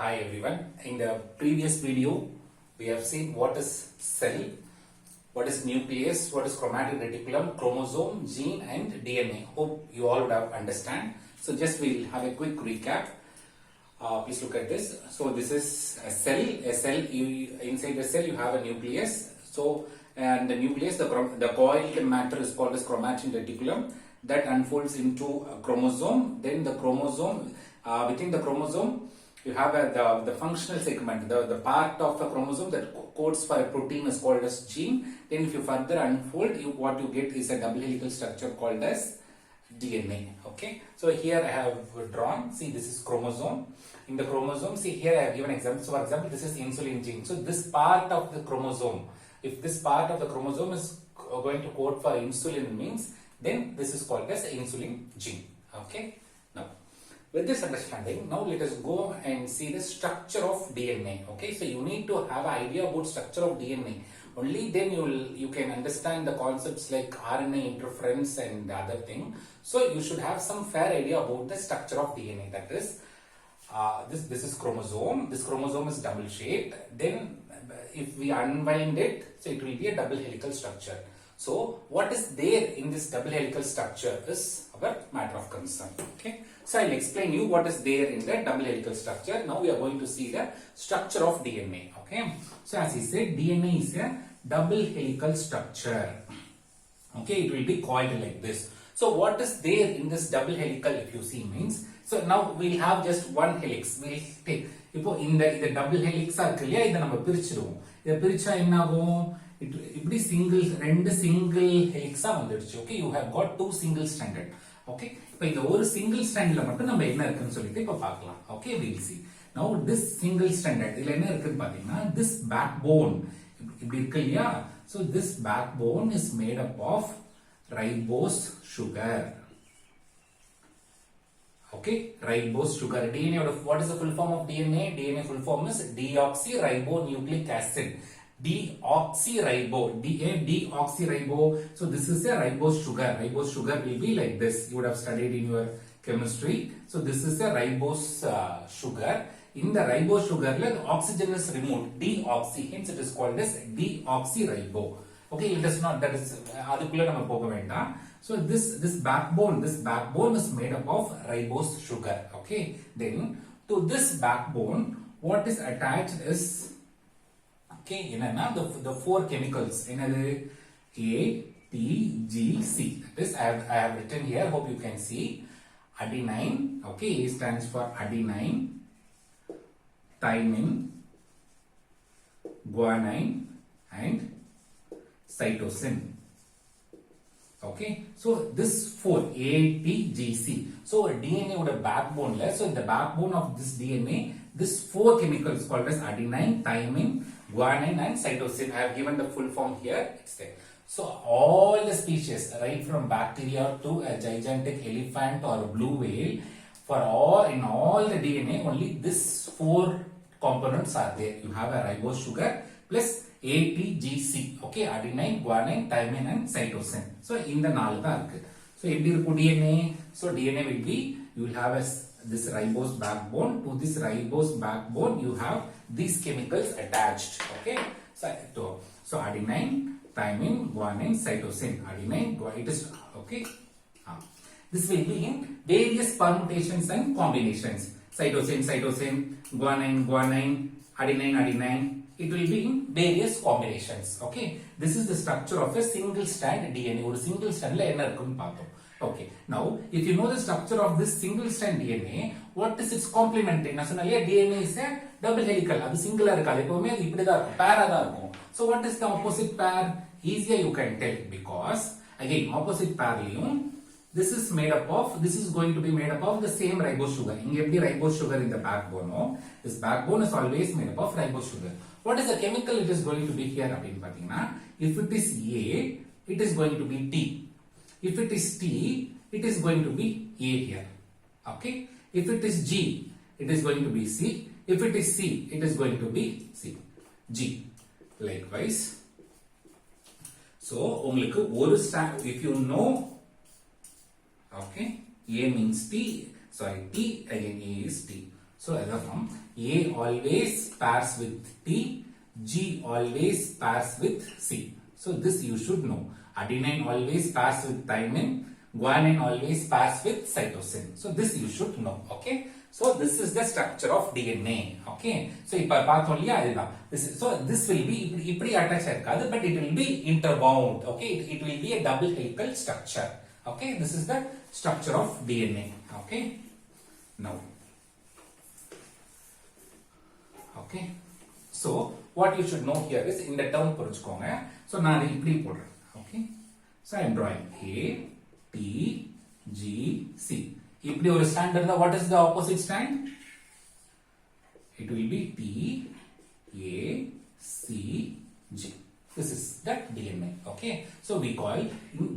Hi everyone. In the previous video, we have seen what is cell, what is nucleus, what is chromatic reticulum, chromosome, gene and DNA. Hope you all would have understand. So just we'll have a quick recap. Please look at this. So this is a cell. Inside the cell you have a nucleus. So and the nucleus, the coiled matter is called as chromatin reticulum. That unfolds into a chromosome. Then the chromosome, within the chromosome, you have the functional segment, the part of a chromosome that codes for a protein is called as gene. Then if you further unfold, what you get is a double helical structure called as DNA. Okay, so here I have drawn, see this is chromosome. In the chromosome, see here I have given example. So for example, this is insulin gene. So this part of the chromosome, if this part of the chromosome is going to code for insulin means, then this is called as insulin gene. Okay, now with this understanding, now let us go and see the structure of DNA. Okay, so you need to have an idea about structure of DNA. Only then you can understand the concepts like RNA interference and the other thing. So you should have some fair idea about the structure of DNA. That is, this is chromosome. This chromosome is double shaped. Then if we unwind it, so it will be a double helical structure. So what is there in this double helical structure is our matter of concern. Okay, so I'll explain you what is there in the double helical structure. Now we are going to see the structure of DNA. Okay, so as he said, DNA is a double helical structure. Okay, it will be coiled like this. So what is there in this double helical, if you see, means, so now we'll have just one helix. We'll take, இப்போ இந்த double helix இருக்கு இல்லையா, இதை நம்ம பிரிச்சிடுவோம். இதை பிரிச்சா என்ன ஆகும்? இப்படி ரெண்டு சிங்கிள் ஹெலிக்ஸா வந்துடுச்சு. Okay, you have got two single stranded. Okay, இப்போ இந்த ஒரு சிங்கிள் ஸ்ட்ராண்ட்ல மட்டும் நம்ம என்ன இருக்குன்னு சொல்லிட்டு இப்ப பார்க்கலாம். Okay, we'll see. Now this single stranded இதுல என்ன இருக்குன்னு பாத்தீங்கன்னா, this backbone இப்படி இருக்கு இல்லையா, so this backbone is made up of ribose sugar. Okay, ribose sugar. DNA, what is the full form of DNA? DNA full form is deoxyribonucleic acid. Deoxyribo, deoxyribo. So this is a ribose sugar. Ribose sugar will be like this. You would have studied in your chemistry. So this is a ribose sugar. In the ribose sugar, the oxygen is removed. Deoxy, hence it is called as deoxyribo. Okay, it is not, that is adukkulla nama poga vendam. So this backbone is made up of ribose sugar. Okay, then to this backbone, what is attached is, okay, the four chemicals. A, T, G, C. That is, I have written here. Hope you can see. Adenine. Okay, A stands for adenine, thymine, guanine, and cytosine. Okay, so this four, A, T, G, C. So DNA would have backbone less. So in the backbone of this DNA, this four chemicals called as adenine, thymine, guanine and cytosine. I have given the full form here. It's there. So all the species, right from bacteria to a gigantic elephant or blue whale, in all the DNA, only these four components are there. You have a ribose sugar plus A, T, G, C. Okay, adenine, guanine, thymine and cytosine. So in the நாலு தான் இருக்கு. So எப்படி இருக்கும் DNA? So DNA will be, you will have this ribose backbone. To this ribose backbone, you have these chemicals attached. Okay, so adenine, thymine, guanine, cytosine. Adenine, it is okay. This will be in various permutations and combinations. Cytosine, guanine, adenine. It will be in various combinations. Okay, this is the structure of a single strand DNA. Or single strand la enna irukku paathom. Okay, now if you know the structure of this single strand DNA, what is its complementary? Nationally, DNA is a double helical. Adu single irukadu, epovume adu ipdi da irukum, pair da irukum. So what is the opposite pair? Easier you can tell, because again opposite pair liyum this is going to be made up of the same ribose sugar. Inga eppadi ribose sugar in the backbone, this backbone is always made up of ribose sugar. What is the chemical it is going to be here appdin pathina? If it is A, it is going to be T. If it is T, it is going to be A here. Okay, if it is G, it is going to be C. If it is C, it is going to be C, G. Likewise, so உங்களுக்கு ஒரு if you know, okay, A means T, sorry, T again, A is T. So from A always pairs with T, G always pairs with C. So this you should know. Adenine always pairs with thymine, guanine always pairs with cytosine. So this you should know. Okay. So this is the structure of DNA. Okay. So ipa paathom illaya adha. This will be ipdi attach irukadu, but it will be interbound. Okay. It will be a double helical structure. Okay. This is the structure of DNA. Okay. Now. Okay. So what you should know here is in the term புரிஞ்சுக்கோங்க. So நான் இப்படி போடுறேன். Okay. So I am drawing A, T, G, C. இப்படி ஒரு strand இருந்தா what is the opposite strand? It will be T, A, C, G. This is that DNA. Okay. So we call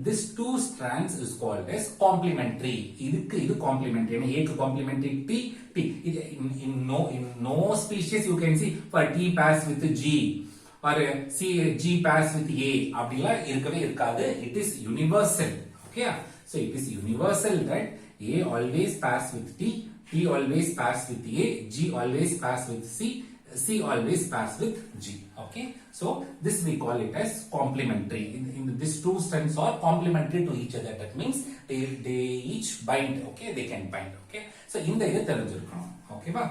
this two strands is called as complementary. இது complementary. A க்கு complementary T. In no species you can see for T pairs with G or G pairs with A. அப்படிலாம் இருக்கவே இருக்காது. It is universal. Okay. So it is universal that A always pairs with T, T always pairs with A, G always pairs with C, C always pairs with G. Okay. So this we call it as complementary. These two strands are complementary to each other. That means they each bind. Okay. They can bind. Okay. So in the idu therinjirukkom. Okay ba?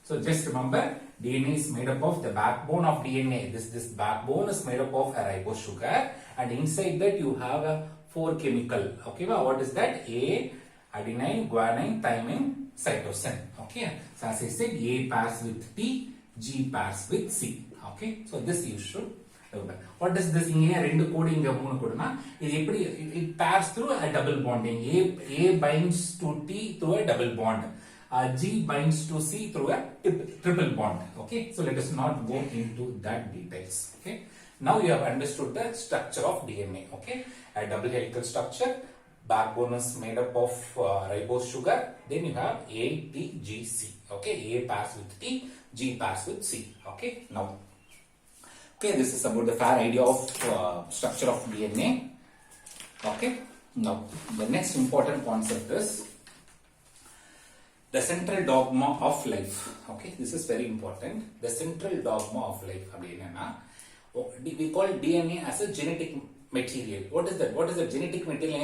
So just remember DNA is made up of the backbone of DNA. This backbone is made up of a ribose sugar, and inside that you have a 4 chemical. Okay ba? What is that? A, adenine, guanine, thymine, cytosine. Okay. So as I said, A pairs with T, G pairs with C. Okay. So this you should remember. What does this inge rendu code inga moonu koduna idu eppadi it pairs through a double bonding. A binds to T through a double bond. G binds to C through a triple bond. Okay. So let us not go into that details. Okay. Now you have understood the structure of DNA. Okay. A double helical structure. Backbone is made up of ribose sugar. Then you have A, T, G, C. Okay. A pairs with T, G pairs with C. Okay. Now. Okay. This is about the fair idea of structure of DNA. Okay. Now the next important concept is the central dogma of life. Okay, this is very important. The central dogma of life. We call DNA as a genetic material. What is that? What is the genetic material?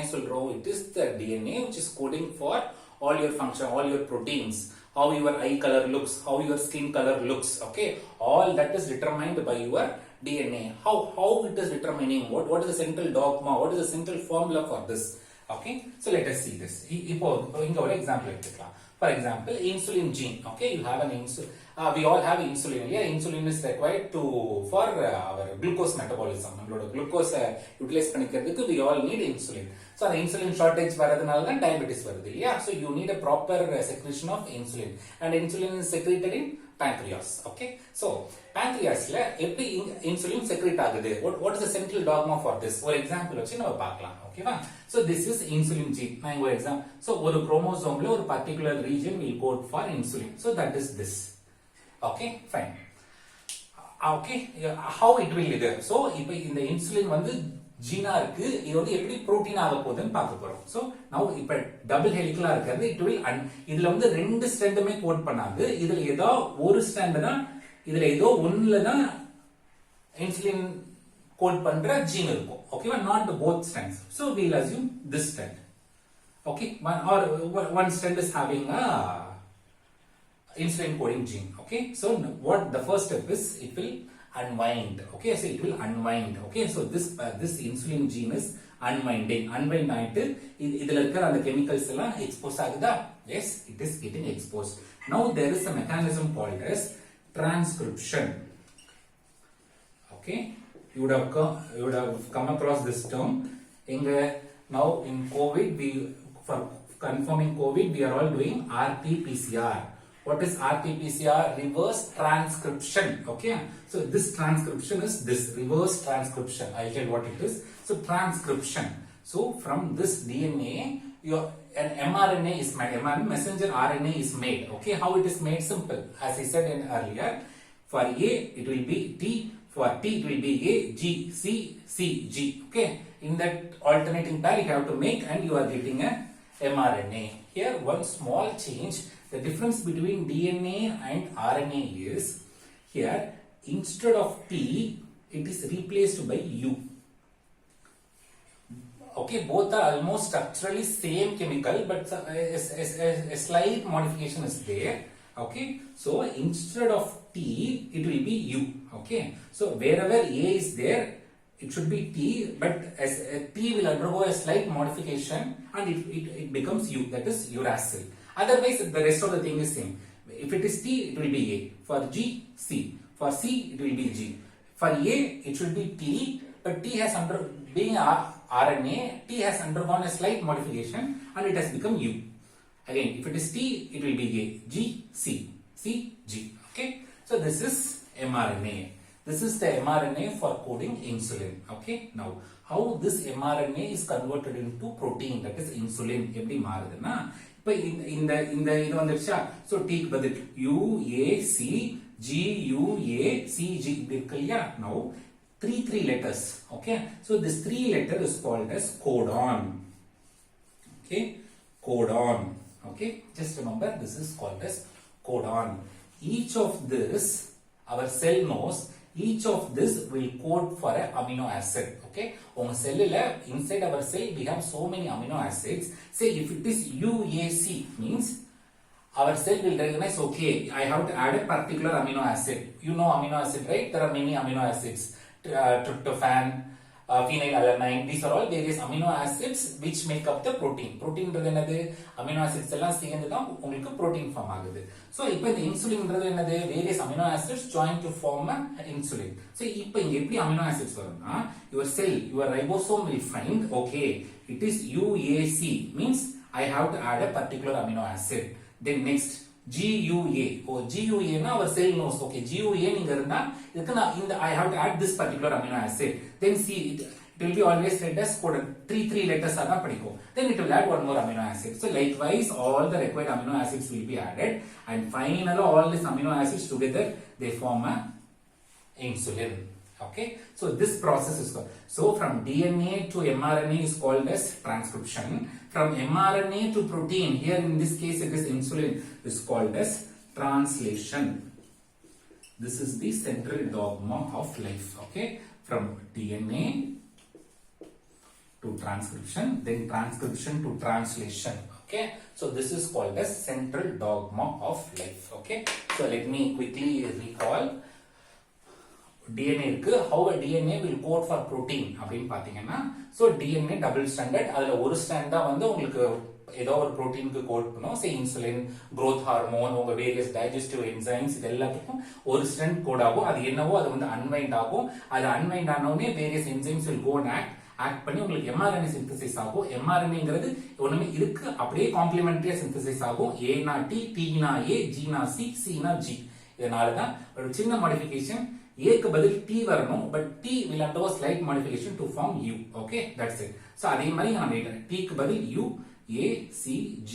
It is the DNA which is coding for all your function, all your proteins, how your eye color looks, how your skin color looks. Okay, all that is determined by your DNA. How it is determining? What is the central dogma? What is the central formula for this? Okay, so let us see this. இப்போ இங்க ஒரு example எடுத்துக்கலாம். For example, insulin gene. Okay, you have an insulin. We all have insulin. Yeah, insulin is required for our glucose metabolism. நம்மளோட glucose utilize பண்ணிக்கிறதுக்கு we all need insulin. So the insulin shortage வரதுனால தான் diabetes வருது. Yeah, so you need a proper secretion of insulin, and insulin is secreted in pancreas. Okay, so pancreasல எப்படி insulin secrete ஆகுது? What is the central dogma for this? ஒரு example வச்சு நம்ம பார்க்கலாம். Okay, so this is insulin gene. நான் ஒரு example. So ஒரு chromosome ஒரு particular region will code for insulin. So that is this. Okay, fine. Okay, how it will இது? So இப்போ இந்த insulin வந்து ஜீனா இருக்கு, இது வந்து எப்படி புரோட்டீன் ஆக போகுதுன்னு பார்க்க போறோம். So now இப்போ டபுள் ஹெலிகலா இருக்கிறது it will இதுல வந்து ரெண்டு ஸ்ட்ராண்டுமே கோட் பண்ணாது. இதுல ஏதோ ஒரு ஸ்ட்ராண்ட் தான், இதுல ஏதோ ஒண்ணுல தான் இன்சுலின் கோட் பண்ற ஜீன் இருக்கும். Okay, not both strands. So we'll assume this strand. Okay, one strand is having a insulin coding gene. Okay, so what the first step is, it will unwind. Okay, so it will unwind. Okay, so this insulin gene is unwind ஆயிட்டு இதுல இருக்கிற அந்த chemicals எல்லாம் expose ஆகுதா? Yes, it is getting exposed. Now there is a mechanism called as transcription. Okay, you would have come across this term. Now in COVID, for confirming COVID, we are all doing RT-PCR. What is RT-PCR? Reverse transcription. Okay, so this transcription is this reverse transcription. I'll tell you what it is. So transcription. So from this DNA, an mRNA is made. mRNA messenger RNA is made. Okay, how it is made? Simple. As I said earlier, for A it will be T. For T it will be A, G, C, C, G. Okay, in that alternating pair you have to make, and you are getting mRNA. Here one small change, the difference between DNA and RNA is, here instead of T it is replaced by U. Okay, both are almost structurally same chemical, but a slight modification is there. Okay, so instead of T it will be U. Okay, so wherever A is there it should be T, but as T will undergo a slight modification and it becomes U, that is uracil. Otherwise the rest of the thing is same. If it is T it will be A, for G C, for C it will be G, for A it should be T, but T has being RNA, T has undergone a slight modification and it has become U. Again, if it is T it will be A, G C, C G. Okay, so this is mRNA. This is the mRNA for coding insulin. Okay, now how this mRNA is converted into protein, that is insulin. எப்படி மாறுதுன்னா, இப்போ இந்த இது வந்துருச்சா, so T க்கு பதில் UAC GUACG இருக்கு இல்லையா. Now three letters. Okay, so this 3 letter is called as codon. Okay, codon. Okay, just remember this is called as codon. Each of this, our cell knows, each of this will code for an amino acid. Okay, on cell inside our cell we have so many amino acids. Say if it is UAC means our cell will recognize, okay, I have to add a particular amino acid. You know amino acid, right? There are many amino acids, tryptophan, phenylalanine. These are all various amino acids which make up the protein. Protein ன்றது என்னது? amino acids எல்லாம் சேர்ந்து தான் உங்களுக்கு protein form ஆகுது. So இப்போ இந்த insulin ன்றது என்னது? various amino acids join to form insulin. So இப்போ இங்க எப்படி amino acids வரும்னா, your cell, your ribosome will find, okay, it is UAC means I have to add a particular amino acid. Then next GUA. Oh, GUA na our cell knows, okay, GUA நீங்க இருந்தா இதுக்கு நான் இந்த I have to add this particular amino acid. Then see it will be always read as codon. Three letters ஆ தான் படிக்கும். Then it will add one more amino acid. So likewise all the required amino acids will be added and finally all these amino acids together they form a insulin. Okay, so this process is called, so from DNA to mRNA is called as transcription. From mRNA to protein, here in this case it is insulin, is called as translation. This is the central dogma of life. Okay, from DNA to transcription, then transcription to translation. Okay, so this is called as central dogma of life. Okay, so let me quickly recall. DNA இருக்கு, how a DNA will code for protein அப்படின்னு பாத்தீங்கன்னா, so DNA double stranded, அதுல ஒரு strand தான் வந்து உங்களுக்கு ஏதோ ஒரு புரோட்டீனுக்கு கோட் பண்ணும். say insulin, growth hormone, உங்க various digestive enzymes, இது எல்லாத்துக்கும் ஒரு strand கோட் ஆகும். அது என்னவோ அது வந்து unwind ஆகும். அது unwind ஆனவுடனே various enzymes will go and act பண்ணி உங்களுக்கு mRNA synthesis ஆகும். mRNAங்கிறது ஒண்ணுமே இருக்கு, அப்படியே காம்ப்ளிமெண்டரியா சிந்தசிஸ் ஆகும். A னா T, T னா A, G னா C, C னா G. இதனால தான் ஒரு சின்ன மாடிஃபிகேஷன், A க்கு பதில் T வரணும், but T will undergo slight modification to form U. Okay, that's it. So அதே மாதிரி நான் எழுதுறேன், T க்கு பதில் U, A, C, G,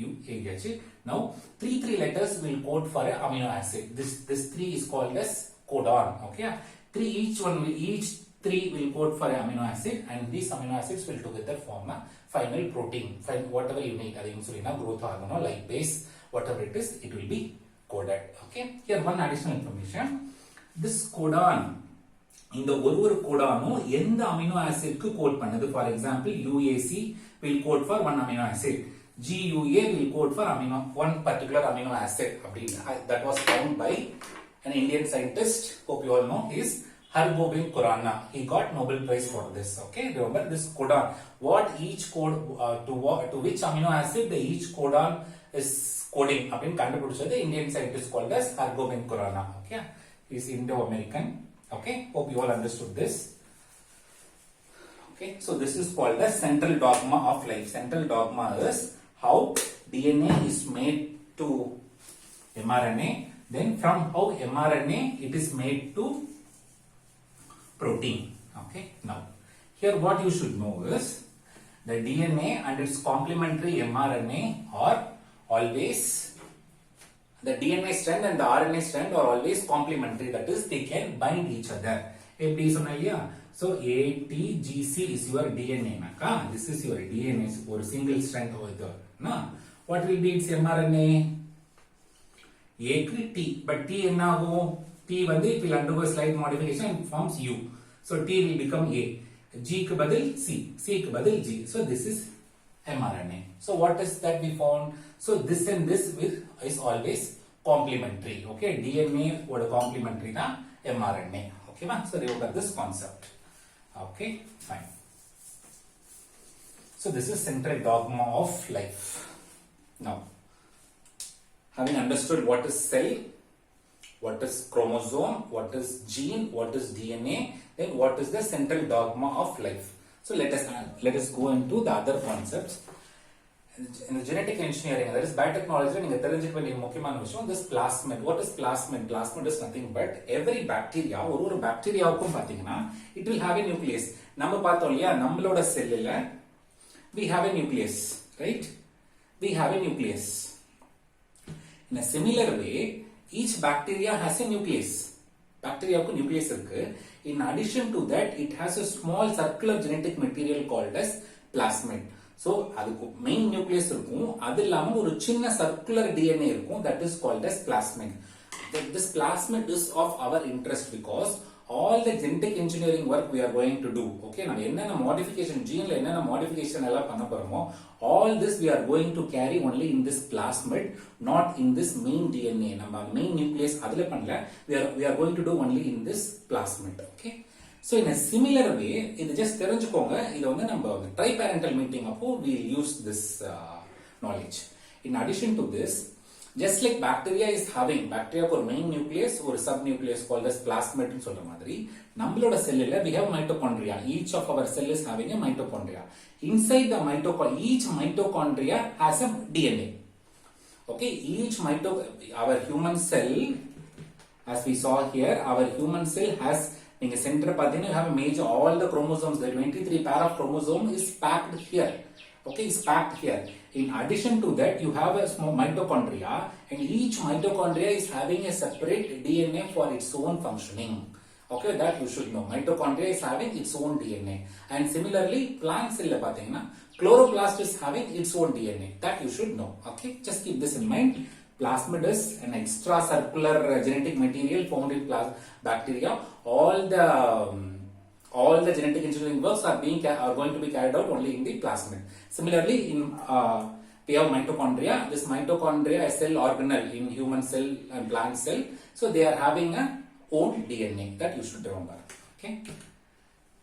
U, எழுதியாச்சு. Now three letters will code for a amino acid. This 3 is called as codon. Okay, each three will code for an amino acid and these amino acids will together form a final protein. Whatever you need, that insulin, growth hormone, lipase, whatever it is, it will be coded. Okay, here one additional information. This codon, இந்த ஒரு கோடானும் எந்த amino ஆசிட்க்கு code பண்ணுது. For example UAC will code for one amino acid, GUA will code for one particular amino acid. That was found by an Indian scientist, hope you all know, is Hargobind Khurana. He got Nobel Prize for this. Okay, remember this codon, what each code to which amino acid the each codon is coding அப்படின்னு கண்டுபிடிச்சது Indian scientist called as Hargobind Khurana. Okay, he is Indo-American. Okay, hope you all understood this. Okay, so this is called the central dogma of life. Central dogma is how DNA is made to mRNA, then from how mRNA it is made to protein. Okay, now here what you should know is the DNA and its complementary mRNA are always, the DNA strand and the RNA strand are always complementary, that is they can bind each other. எப்படி சொன்னேன் இல்லையா, So ATGC is your DNA. This is your DNA for single strand over there. What will be its mRNA? A to T, but T T it will undergo slight modification and forms U. So T will become A. G ku badal C, C ku badal G. So this is mRNA. So what is that we found? So this and this is always complementary. Okay, DNA would complementary na mRNA. Okay, so remember this concept. Okay, fine. So this is central dogma of life. Now, having understood what is cell, what is chromosome, what is gene, what is DNA, then what is the central dogma of life. So let us go into the other concepts. In the genetic engineering, that is biotechnology, this plasmid. What is plasmid? Plasmid is nothing but every bacteria, or bacteria, it will have a nucleus. Nammaloda cell, we have a nucleus, right? We have a nucleus. In a similar way, each bacteria has a nucleus. Bacteria ko nucleus irukku. In addition to that, it has a small circular genetic material called as plasmid. So, adukku main nucleus irukum, adu illama oru chinna circular DNA irukum, that is called as plasmid. This plasmid is of our interest because all the genetic engineering work we are going to do, okay, now enna modification gene la enna modification ella panna porumo, all this we are going to carry only in this plasmid, not in this main DNA. Nama main nucleus adula panla, we are going to do only in this plasmid. Okay, so in a similar way, idu just therinjukonga, idu vandu namba triparental meeting appo we will use this knowledge. In addition to this, just like bacteria is having for main nucleus or subnucleus called as plasmid in சொல்ற மாதிரி நம்மளோட செல்லுல we have mitochondria. Each of our cell is having a mitochondria. Inside the mitochondria, each mitochondria has a DNA. Okay, our human cell, as we saw here, our human cell has in the center you have a major, all the chromosomes, the 23 pair of chromosome is packed here. Okay, is packed here. In addition to that, you have a small mitochondria, and each mitochondria is having a separate DNA for its own functioning. Okay, that you should know. Mitochondria is having its own DNA. And similarly, plant cell chloroplast is having its own DNA. That you should know. Okay, just keep this in mind. Plasmid is an extracircular genetic material found in bacteria. All the genetic engineering works are going to be carried out only in the plasmid. Similarly, in we have mitochondria. This mitochondria is cell organelle in human cell and plant cell. So they are having a own DNA. That you should remember. Okay.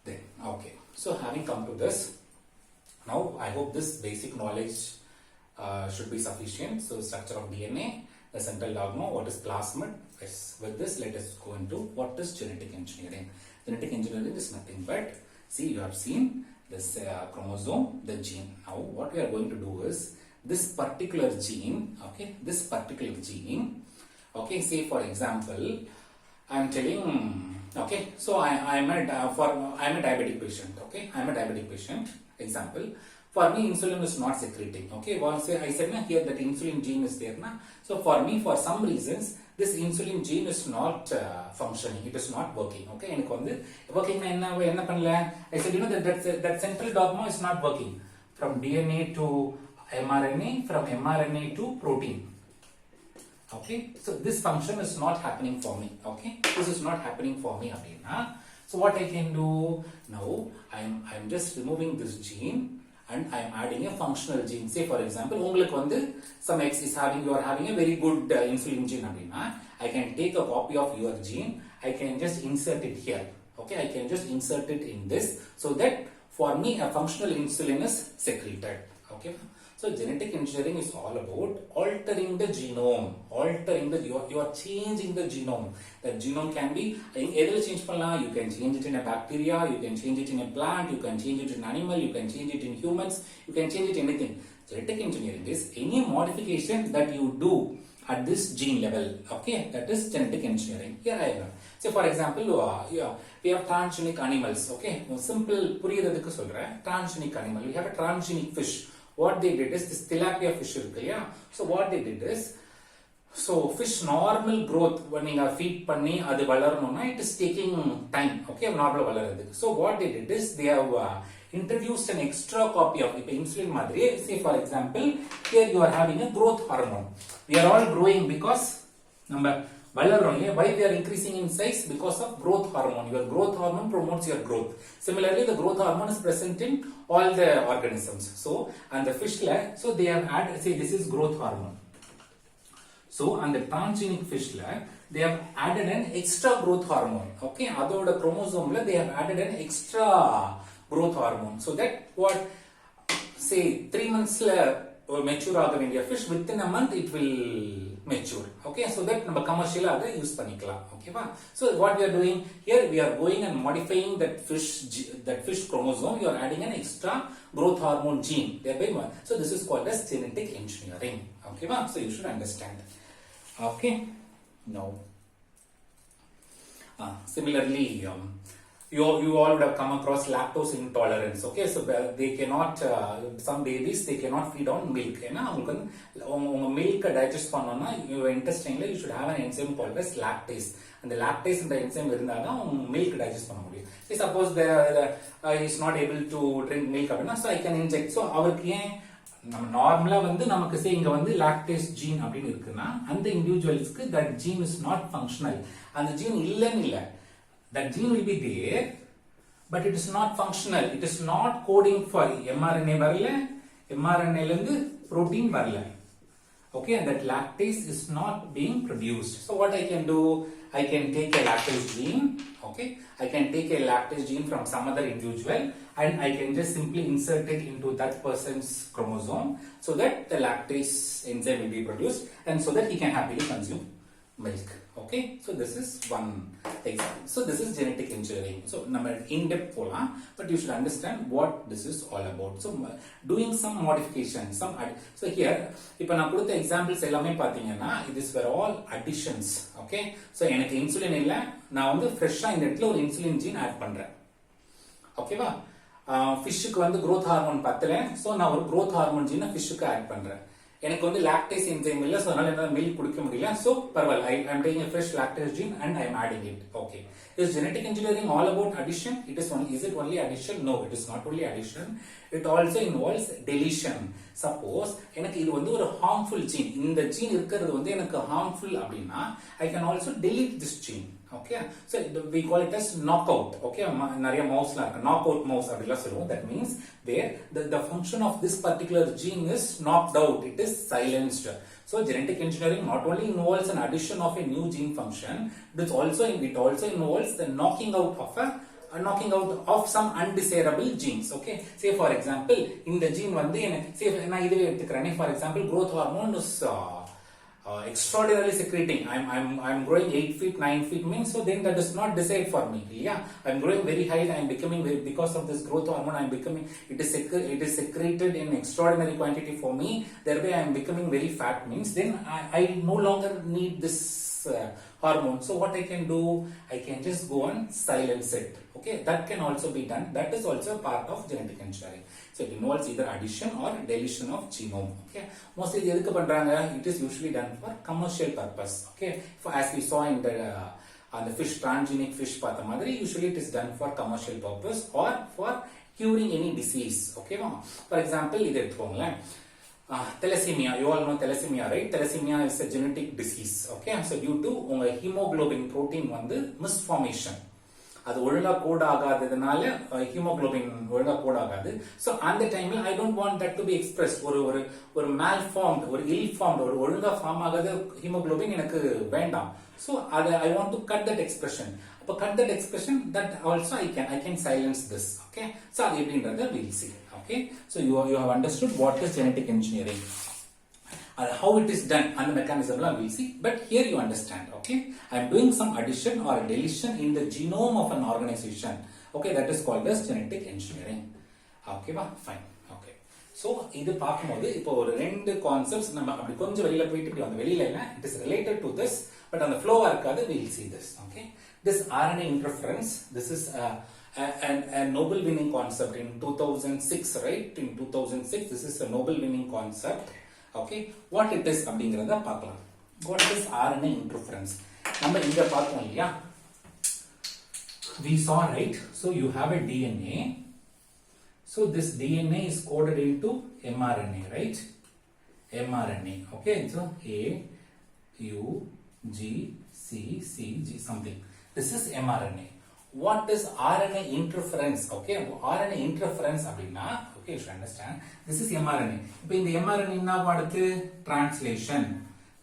Then okay. So having come to this, now I hope this basic knowledge should be sufficient. So structure of DNA, the central dogma, what is plasmid. Yes. With this, let us go into what is genetic engineering. Genetic engineering is nothing but, see, you have seen this chromosome, the gene. Now what we are going to do is this particular gene, okay, okay, say for example, I am telling, okay, so I am a diabetic patient, okay, I am a diabetic patient, example. For me, insulin is not secreting. Okay, once I said here that insulin gene is there. So for me, for some reasons, this insulin gene is not functioning. It is not working. Okay, and working I said, you know, that central dogma is not working. From DNA to mRNA, from mRNA to protein. Okay, so this function is not happening for me. Okay, this is not happening for me again. So what I can do now? I'm just removing this gene. And I am adding a functional gene. Say for example, some X is having, you are having a very good insulin gene. I can take a copy of your gene. I can just insert it here. Okay, I can just insert it in this so that for me a functional insulin is secreted. Okay, so genetic engineering is all about altering the genome, you are changing the genome. The genome can be change. You can change it in a bacteria, you can change it in a plant, you can change it in animal, you can change it in humans, you can change it in anything. Genetic engineering is any modification that you do at this gene level. Okay, that is genetic engineering. Here I am. So for example, we have transgenic animals. Okay, simple transgenic animal. We have a transgenic fish. What they did is this tilapia fish. So what they did is, So fish normal growth when you feed பண்ணி அது வளரணும்னா it is taking time. Okay, normal வளருது. So what they did is they have introduced an extra copy of இப்ப insulin மாதிரி. Say for example, here you are having a growth hormone. We are all growing because நம்ம வளர்றோம். Why we are increasing in size? Because of growth hormone. Your growth hormone promotes your growth. Similarly, the growth hormone is present in all the organisms. So and the fish so they have added, say this is growth hormone. So, on the transgenic fish, they have added an extra growth hormone. Okay, other chromosome, they have added an extra growth hormone. So that what, say 3 months mature India fish, within a month it will mature. Okay, so that we commercial use panikla. Okay, so what we are doing here, we are going and modifying that fish chromosome. You are adding an extra growth hormone gene. Thereby, so this is called as genetic engineering. Okay, so you should understand. Okay, now similarly you all would have come across lactose intolerance. Okay, so they cannot some babies they cannot feed on milk. Milk digest பண்ணனும்னா your intestine you should have an enzyme called as lactase, and the lactase இந்த enzyme இருந்தா தான் milk digest பண்ண முடியும். Say suppose is not able to drink milk அப்படினா so I can inject. So அவருக்கு ஏன் நம்ம நார்மலா நமக்கு சே இங்க லாக்டேஸ் ஜீன் அப்படினு இருக்குன்னா அந்த இன்டிவிஜுவல்ஸ்க்கு that gene is not functional. அந்த ஜீன் இல்லன்னு இல்ல, that gene will be there but it is not functional. It is not coding for mRNA வரல, mRNA ல இருந்து protein வரல. Okay, and that lactase is not being produced. So what I can do, I can take a lactase gene. Okay, I can take a lactase gene from some other individual and I can just simply insert it into that person's chromosome so that the lactase enzyme will be produced and so that he can happily consume milk. Okay, so this is one example. So this is genetic engineering. So number in depth pola, but you should understand what this is all about. So doing some modification, so here ipo na kudutha examples ellame pathina this were all additions. Okay, so enakku insulin illa, na fresh ah indha edutla or insulin gene add pandren. Okay va, fish ku growth hormone pathala, so na or growth hormone gene fish ku add pandren. எனக்கு lactase enzyme இல்ல, so அதனால என்னால milk குடிக்க முடியல. So பரவாயில்லை, I am taking a fresh lactase gene and I am adding it. Okay, is genetic engineering all about addition? Is it only addition? No, it is not only addition. It also involves deletion. Suppose எனக்கு இது ஒரு harmful gene, இந்த gene இருக்கிறது எனக்கு harmful அப்படின்னா I can also delete this gene. Okay, so we call it as knockout. Okay, நிறைய மவுஸ்ல இருக்கு knockout mouse அப்படிலாம் சொல்லுவோம். That means where the function of this particular gene is knocked out, it is silenced. So genetic engineering not only involves an addition of a new gene function, it also involves the knocking out of some undesirable genes. Okay, say for example in the gene say நான் இதுவே எடுத்துக்கிறேன். For example, growth hormone is extraordinarily secreting. I'm growing 8 feet, 9 feet means, so then that is not desired for me. Yeah, I'm growing very high, I'm becoming very, because of this growth hormone I'm becoming, it is secreted in extraordinary quantity for me, thereby I'm becoming very fat means, then I no longer need this hormone. So what I can do, I can just go and silence it. Okay, that can also be done. That is also a part of genetic engineering. So it involves either addition or deletion of genome. Okay, mostly it is usually done for commercial purpose. Okay, as we saw in the on the fish, transgenic fish usually it is done for commercial purpose or for curing any disease. Okay, for example thalassemia, you all know thalassemia, right? Thalassemia is a genetic disease. Okay, so due to hemoglobin protein misformation, அது ஒழுங்கா code ஆகாததுனால haemoglobin ஒழுங்கா code ஆகாது. So அந்த டைம்ல I don't want that to be express. ஒரு malformed, ஒரு ill formed, ஒரு ஒழுங்கா ஃபார்ம் ஆகாத ஹீமோகுளோபின் எனக்கு வேண்டாம். ஸோ அதை I want to cut that expression. அப்போ cut that expression, that also I can silence this. Okay, so அது எப்படின்றத will see. Okay, so you have understood what is genetic engineering. How it is done and the mechanism we'll see, but here you understand. Okay, I am doing some addition or deletion in the genome of an organization. Okay, that is called as genetic engineering. Okay, fine. Okay, so இது பாக்கும்போது இப்போ ஒரு ரெண்டு concepts நம்ம அப்படி கொஞ்சம் வெளியில போயிட்டு இப்படி அந்த வெளியில இல்ல, it is related to this, but on the flow இருக்காது. We'll see this. Okay, this RNA interference, this is a Nobel winning concept in 2006, right? In 2006, this is a Nobel winning concept. Okay, what it is அப்படிங்கறத பார்க்கலாம். What is RNA interference? நம்ம இங்க பார்த்தோம் இல்லையா? We saw, right? So you have a DNA. So this DNA is coded into mRNA, right? mRNA. Okay, so A, U, G, C, C, G, something. This is mRNA. What is RNA interference? Okay, RNA interference அப்படின்னா, okay, you should understand. This is mRNA. இப்போ இந்த mRNA என்ன பண்ணுது? Translation.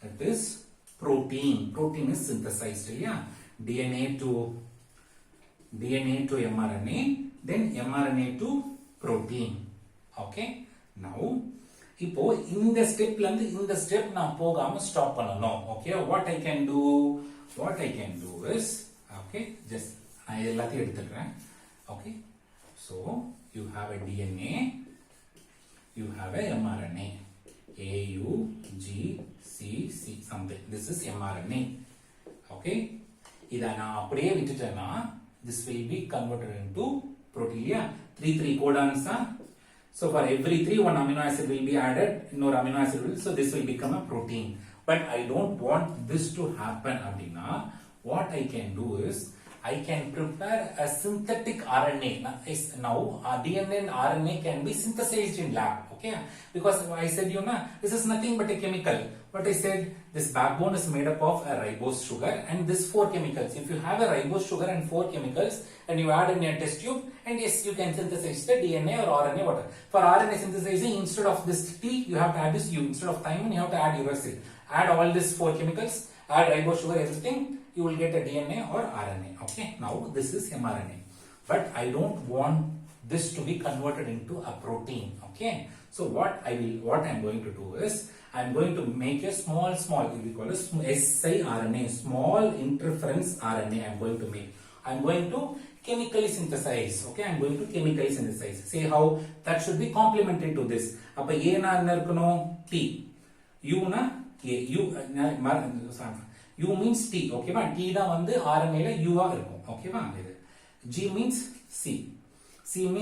That is protein. Protein is synthesized, இல்லையா? DNA to mRNA, then mRNA to protein. Okay, now இப்போ இந்த ஸ்டெப்ல இருந்து இந்த ஸ்டெப் நான் போகாம ஸ்டாப் பண்ணனும். Okay, what I can do is, okay, just நான் எல்லாத்தையும் எடுத்துக்கிறேன். Okay, so you have a DNA, you have a mRNA, A, U, G, C, C, something. This is mRNA. Okay, இத நான் அப்படியே விட்டுட்டேன்னா this will be converted into protein. Yeah, 3 codons. So for every 3, one amino acid will be added, no amino acid will, so this will become a protein. But I don't want this to happen abdina. What I can do is I can prepare a synthetic RNA. Now DNA and RNA can be synthesized in lab. Okay, because I said this is nothing but a chemical. But I said this backbone is made up of a ribose sugar and this 4 chemicals. If you have a ribose sugar and 4 chemicals and you add in a test tube, and yes, you can synthesize the DNA or RNA, whatever. For RNA synthesizing, instead of this T, you have to add this U. Instead of thymine, you have to add uracil. Add all these 4 chemicals, add ribose sugar, everything, you will get a DNA or RNA. Okay, now this is mRNA. But I don't want this to be converted into a protein. Okay, so what I'm going to do is I'm going to make a small, we call it siRNA, small interference RNA. I'm going to make. I'm going to chemically synthesize. Okay, I'm going to chemically synthesize. See how that should be complementary to this. Appa A na enna irukano? T. U na A. U means T. Okay va? T da vandu RNA la U ah irukum. Okay va? G means C. C means